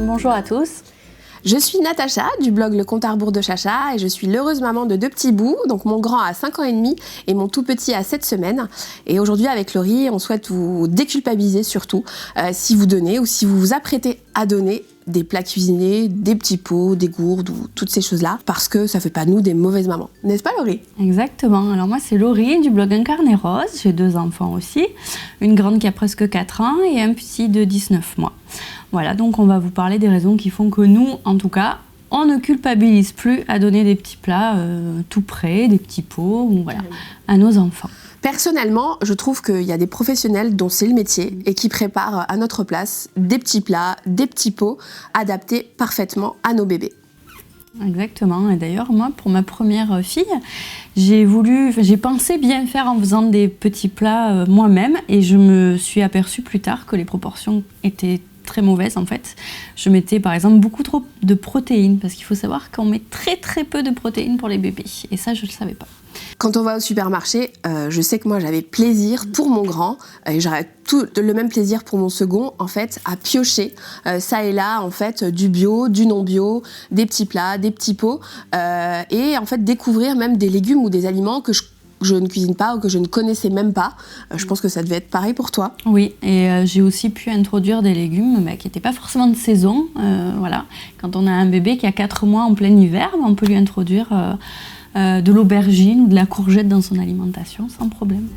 bonjour à tous. Je suis Natacha du blog Le Compte à rebours de Chacha et je suis l'heureuse maman de 2 petits bouts, donc mon grand a 5 ans et demi et mon tout petit a 7 semaines. Et aujourd'hui avec Laurie, on souhaite vous déculpabiliser surtout si vous donnez ou si vous vous apprêtez à donner des plats cuisinés, des petits pots, des gourdes ou toutes ces choses-là, parce que ça fait pas nous des mauvaises mamans. N'est-ce pas Laurie ? Exactement, alors moi c'est Laurie du blog Un Carnet Rose, j'ai 2 enfants aussi, une grande qui a presque 4 ans et un petit de 19 mois. Voilà, donc on va vous parler des raisons qui font que nous, en tout cas, on ne culpabilise plus à donner des petits plats tout prêts, des petits pots, ou voilà, à nos enfants. Personnellement, je trouve qu'il y a des professionnels dont c'est le métier et qui préparent à notre place des petits plats, des petits pots adaptés parfaitement à nos bébés. Exactement, et d'ailleurs moi pour ma première fille, j'ai pensé bien faire en faisant des petits plats moi-même et je me suis aperçue plus tard que les proportions étaient très mauvaises en fait. Je mettais par exemple beaucoup trop de protéines parce qu'il faut savoir qu'on met très très peu de protéines pour les bébés et ça je ne le savais pas. Quand on va au supermarché, je sais que moi j'avais plaisir pour mon grand et j'aurais le même plaisir pour mon second en fait à piocher ça et là en fait du bio, du non bio, des petits plats, des petits pots et en fait découvrir même des légumes ou des aliments que je ne cuisine pas ou que je ne connaissais même pas. Je pense que ça devait être pareil pour toi. Oui, et j'ai aussi pu introduire des légumes qui n'étaient pas forcément de saison. Voilà. Quand on a un bébé qui a 4 mois en plein hiver, on peut lui introduire de l'aubergine ou de la courgette dans son alimentation sans problème.